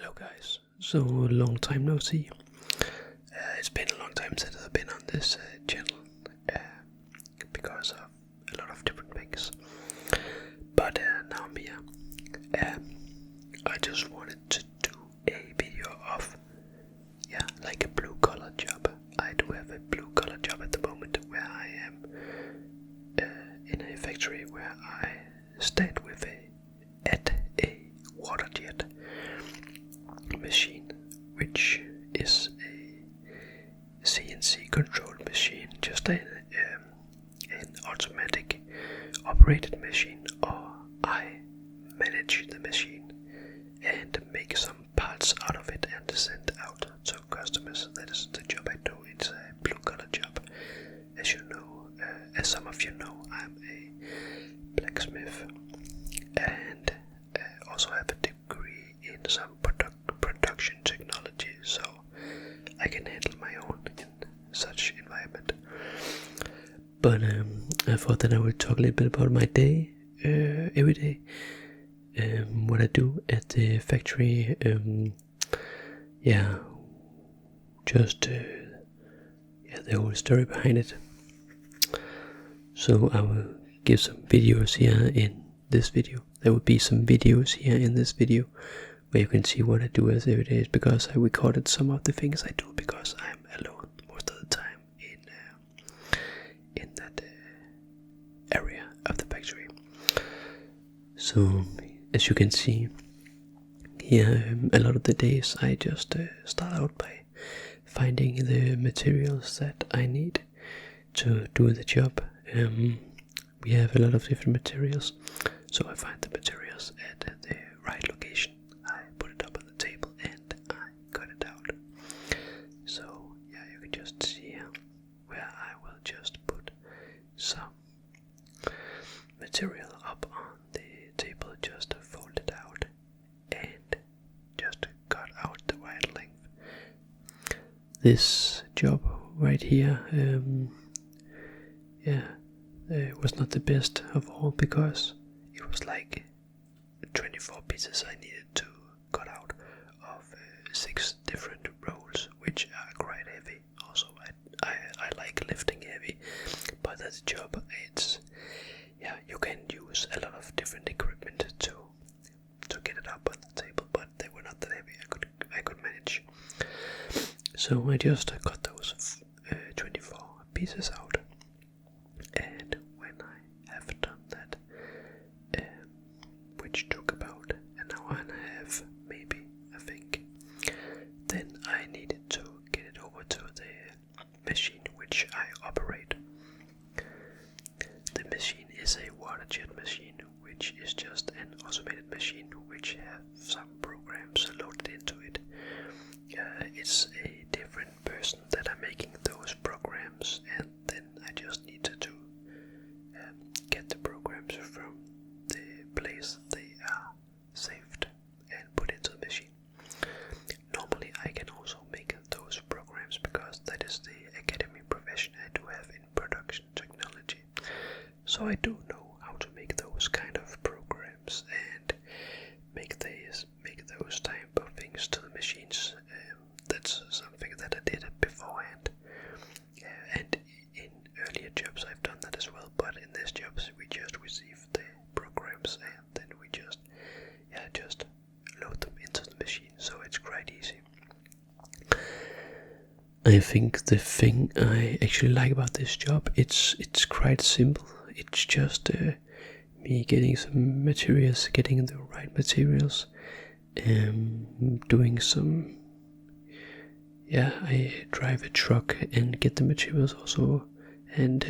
Hello guys, so long time no see. It's been a long time since I've been on this channel because of a lot of different things. But now I'm here. I just wanted to do a video of, like a blue collar job. I do have a blue collar job at the moment where I am in a factory where I stand with at a water jet machine, which is a CNC controlled machine, just an automatic operated machine, or I manage the machine and make some parts out of it and send out to customers. That is the job I do. It's a blue collar job. As you know, as some of you know, I'm a blacksmith and also have a degree in some production technology, so I can handle my own in such environment. But I thought that I would talk a little bit about my day every day, what I do at the factory, just the whole story behind it. So I will give some videos here in this video. There will be some videos here in this video where you can see what I do as every day, because I recorded some of the things I do because I'm alone most of the time in that area of the factory. So as you can see here, a lot of the days I just start out by finding the materials that I need to do the job. We have a lot of different materials, so I find the materials at the right location. I put it up on the table and I cut it out. So you can just see here where I will just put some material up on the table, just fold it out and just cut out the right length. This job right here, was not the best of all, because it was like 24 pieces I needed to cut out of 6 different rolls, which are quite heavy. Also, I like lifting heavy, but that job, it's you can use a lot of different equipment to get it up on the table, but they were not that heavy. I could manage. So I just cut those 24 pieces out. And when I have done that, which took about an hour and a half, maybe, I think, then I needed to get it over to the machine which I operate. The machine is a water jet machine, which is just an automated machine which has some programs loaded into it. It's a different person that are making those programs, and then I just need to get the programs from the place they are saved and put into the machine. Normally I can also make those programs, because that is the academy profession I do have in production technology. So I do know how to make those kind of programs and make those type of things to the machines. That's something that I did beforehand, and in earlier jobs I've done that as well, but in this jobs we just receive the programs and then we just load them into the machine, so it's quite easy. I think the thing I actually like about this job, it's quite simple. It's just me getting some materials, getting the right materials, doing some. I drive a truck and get the materials also, and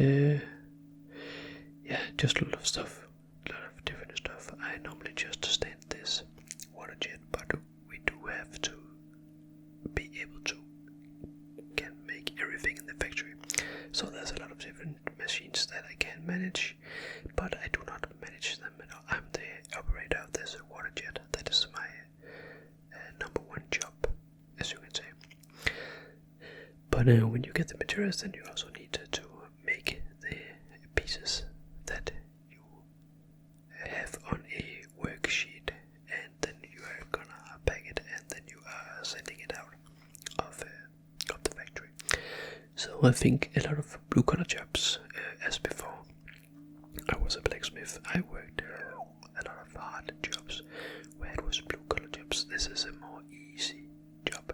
just a lot of stuff, a lot of different stuff. I normally just stand this water jet, but we do have to be able to can make everything in the factory. So there's a lot of different machines that I can manage, but I do not manage them at all. I'm the operator of this water jet. That is my number one job, as you can say. But when you get the materials, then you also need to make the pieces that you have on a worksheet, and then you are gonna pack it, and then you sending it out of the factory. So I think a lot of blue collar jobs, as before I was a blacksmith, I worked a lot of hard jobs where it was blue collar jobs. This is a more easy job.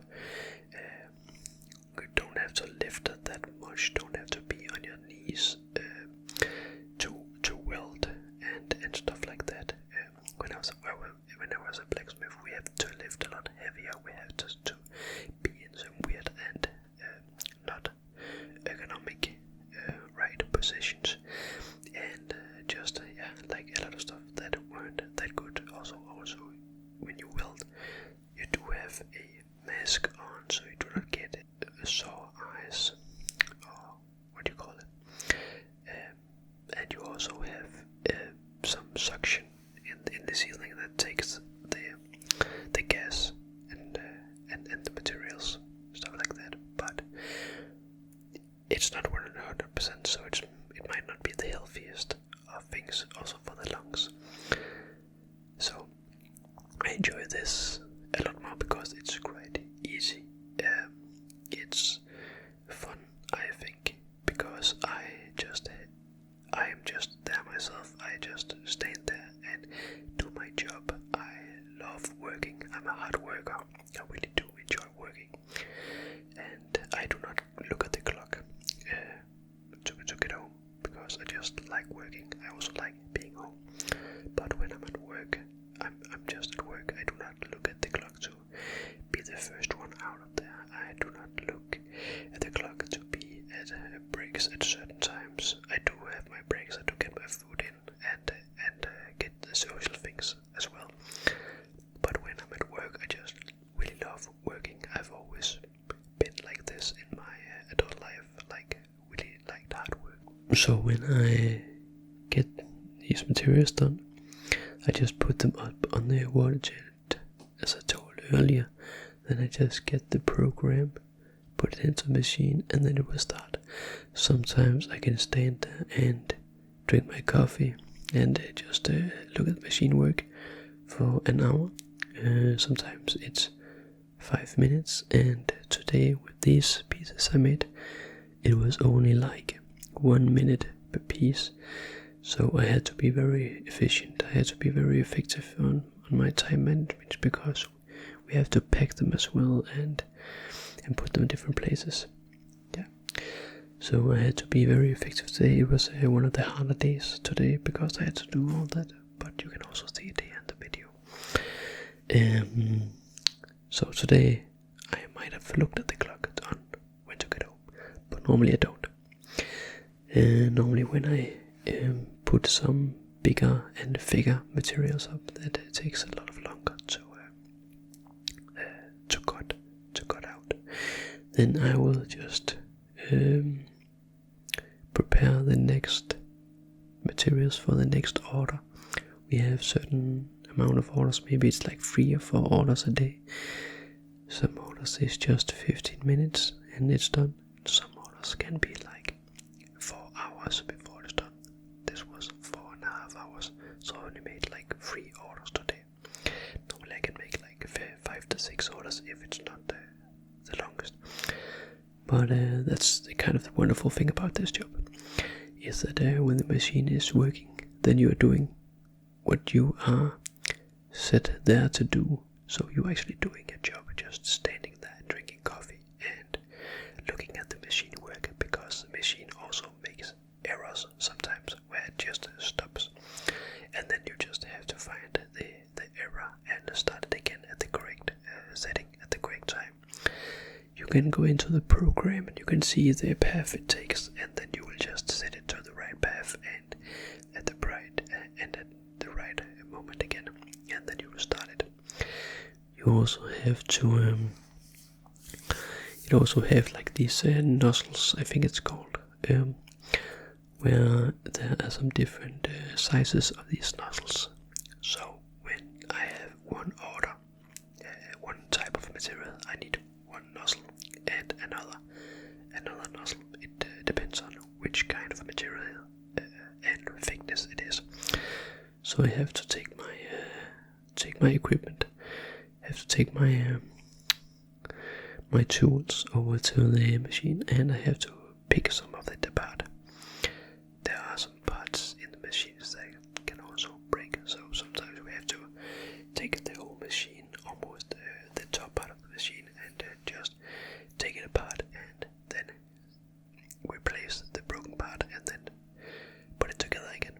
You don't have to lift that much, don't have to be on your knees to weld and stuff like that. When I was a blacksmith, we had to lift a lot heavier. We had to be in some weird and not economic right positions, and just like a lot of stuff that weren't that good. Also when you weld, you do have a mask on, so you do not get sore eyes, or what do you call it, and you also have some suction in the ceiling that takes the gas and the materials, stuff like that. But it's not 100%, so it might not be the healthiest of things, also for the lungs. So I enjoy this a lot more because it's quite easy. It's fun, I think, because I am just there myself. I just stand there and do my job. I love working. I'm a hard worker. I really do enjoy working, and I do not look at the clock to get home, because I just like working. I also like being home. But when I'm at work, I'm just at work. I do not look at the clock to be the first one out of there. I do not look at the clock to be at breaks at certain times. I do have my breaks. I do get my food in and get the social things as well. But when I'm at work, I just really love working. I've always been like this in my adult life, like really liked hard work. So when I get these materials done, I just put them up on the water jet, as I told earlier. Then I just get the program, put it into the machine, and then it will start. Sometimes I can stand there and drink my coffee and just look at the machine work for an hour. Sometimes it's 5 minutes, and today with these pieces I made, it was only like 1 minute per piece. So I had to be very efficient. I had to be very effective on my time management, because we have to pack them as well and put them in different places. Yeah. So I had to be very effective today. It was one of the harder days today because I had to do all that. But you can also see it here in the video. So today I might have looked at the clock on when to get home, but normally I don't. Normally when I put some bigger and thicker materials up, that it takes a lot of longer to cut out. Then I will just prepare the next materials for the next order. We have certain amount of orders. Maybe it's like 3 or 4 orders a day. Some orders is just 15 minutes and it's done. Some orders can be like 4 hours before it's done. This was 4.5 hours, so I only made like 3 orders today. Normally I can make like 5 to 6 orders if it's not the longest. But that's the kind of the wonderful thing about this job, is that when the machine is working, then you are doing what you are set there to do. So you're actually doing a job, just standing there drinking coffee and looking at the machine work, because the machine also makes errors sometimes where it just stops, and then you just have to find the error and start it again at the correct setting at the correct time. You can go into the program and you can see the path it takes, and then you will just set it to the right path and at the right moment again, and then you will start it. You also have to it also have like these nozzles, I think it's called, where there are some different sizes of these nozzles. So when I have one order, one type of material, I need one nozzle and another nozzle. It depends on which kind of material and thickness it is. So I have to take my equipment. I have to take my my tools over to the machine, and I have to pick some of it apart. There are some parts in the machines that can also break, so sometimes we have to take the whole machine, almost the top part of the machine, and just take it apart and then replace the broken part and then put it together again.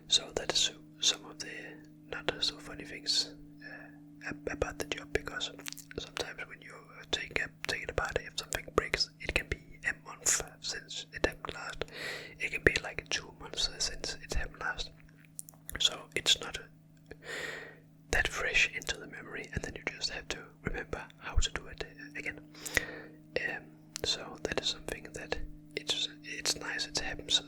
So that is some of the not so funny things about the job, because sometimes when you take it apart, if something breaks, it can be a month since it happened last. It can be like 2 months since it happened last. So it's not that fresh into the memory, and then you just have to remember how to do it again. So that is something that it's nice it happens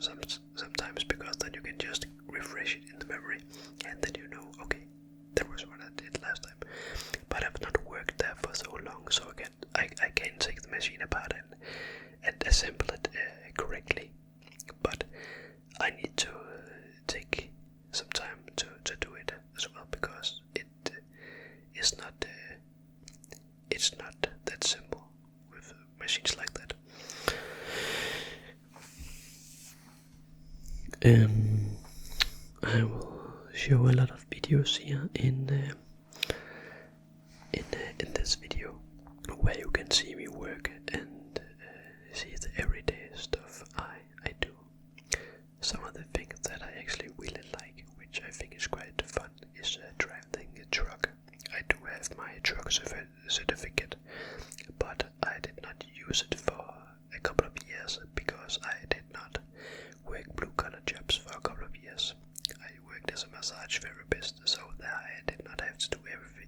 sometimes, because then you can just refresh it in the memory, and then you know, okay, that was what I did last time. But I've not worked there for so long, so I can take the machine apart and assemble it correctly. But I need to take some time to do it as well, because it's not that simple with machines like that. I will show a lot of videos here in this video where you can see me work and see the everyday stuff I do. Some of the things that I actually really like, which I think is quite fun, is driving a truck. I do have my truck certificate, but I did not use it for a couple of years because I did not work blue-collar jobs for a couple of years. I worked as a massage therapist, so there I did not have to do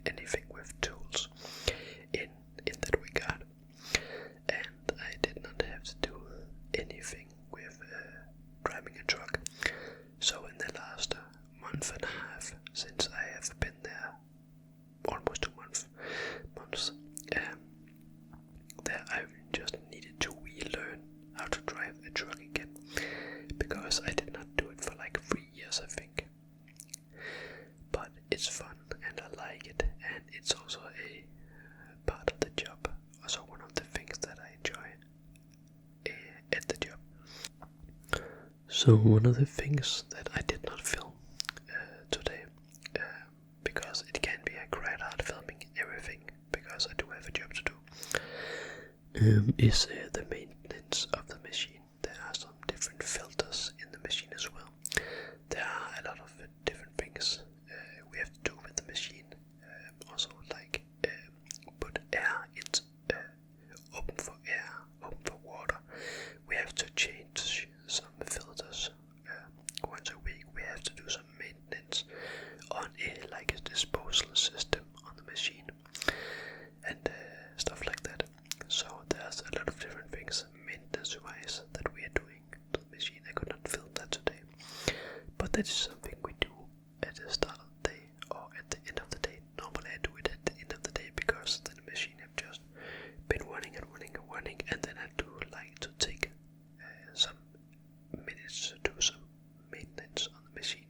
anything with tools in that regard, and I did not have to do anything with driving a truck. So in the last month and a half, since I have been there, almost 2 months, there I just needed to relearn how to drive a truck again, because I did not do it for like 3 years, I think. But it's fun and I like it, and it's also a part of the job, also one of the things that I enjoy at the job. So one of the things that I did not film today, because it can be quite hard filming everything, because I do have a job to do, is the maintenance of the machine. There are some different filters in the machine as well. There are a lot of different things we have to do with the machine. Also like put air into open for air, open for water. We have to change some filters once a week. We have to do some maintenance on a disposal system on the machine and stuff like that. So there's a lot of different things maintenance wise that we are doing to the machine. I could not film that today, but that is something we do at the start of the day or at the end of the day. Normally I do it at the end of the day, because then the machine have just been running, and then I do like to take some minutes to do some maintenance on the machine.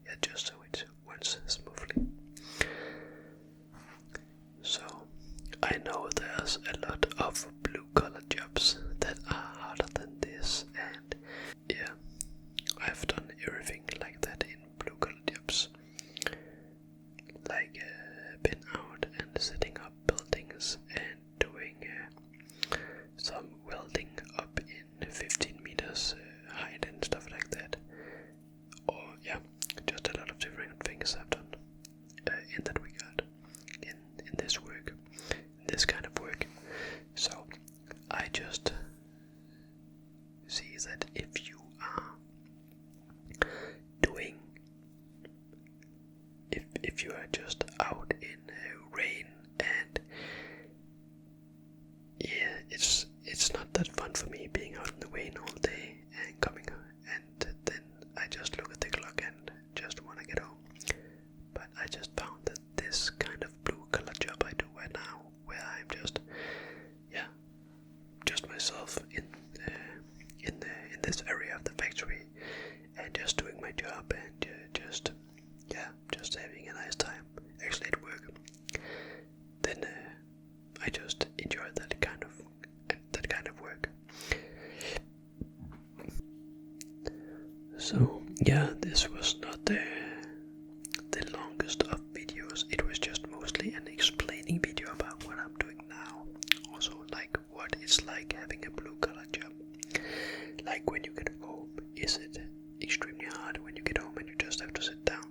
Yeah, just so it runs smoothly. So I know there's a lot of blue-collar jobs that are harder than this, and yeah, I've done everything like that in blue-collar jobs, like been out and setting up buildings and doing some welding up in 15 meters height and stuff like that. Or yeah, just a lot of different things I've done in that regard, in this work, in this kind of work. So I just see that if you are doing, if you are just out in rain, and yeah, it's not that fun for me being out in the rain all day and coming, and then I just look at the clock and just want to get home. But I just found that this kind of blue-collar job I do right now, where I'm just myself in this area of the factory, and just doing my job, and just having a nice time actually at work, then I just enjoy that. it's like having a blue-collar job. Like when you get home, is it extremely hard when you get home and you just have to sit down?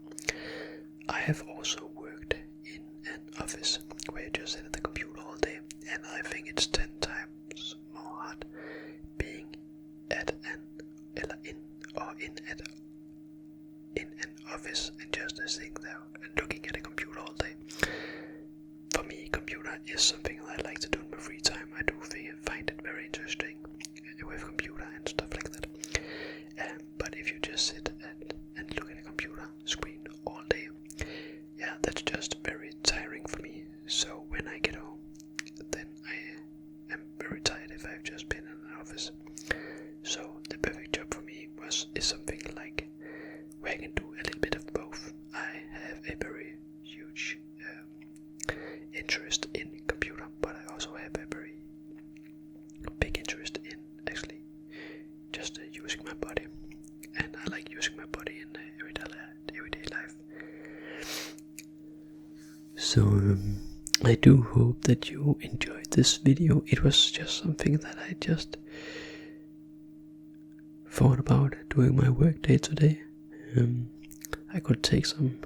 I have also worked in an office where you just sit at the computer all day, and I think it's 10 times more hard being at in an office and just sitting there and looking at a computer all day. For me, computer is something I like to do in my free time. I do find it very interesting with computer and stuff like that. But if you just sit and look at a computer screen all day, yeah, that's just very tiring for me. So when I get home, then I am very tired if I've just been in an office. So the perfect job for me is something like where I can do a little bit of both. I have a very huge interest in computer, but I also have a very big interest in actually just using my body, and I like using my body in everyday life. So I do hope that you enjoyed this video. It was just something that I just thought about doing my workday today. I could take some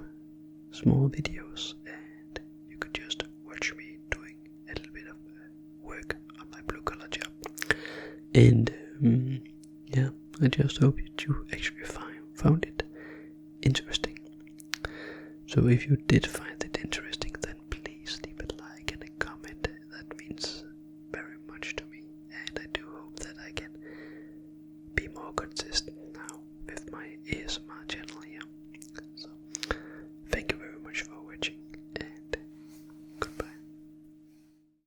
small videos and you could just watch me doing a little bit of work on my blue-collar job. And yeah, I just hope that you actually found it interesting. So if you did find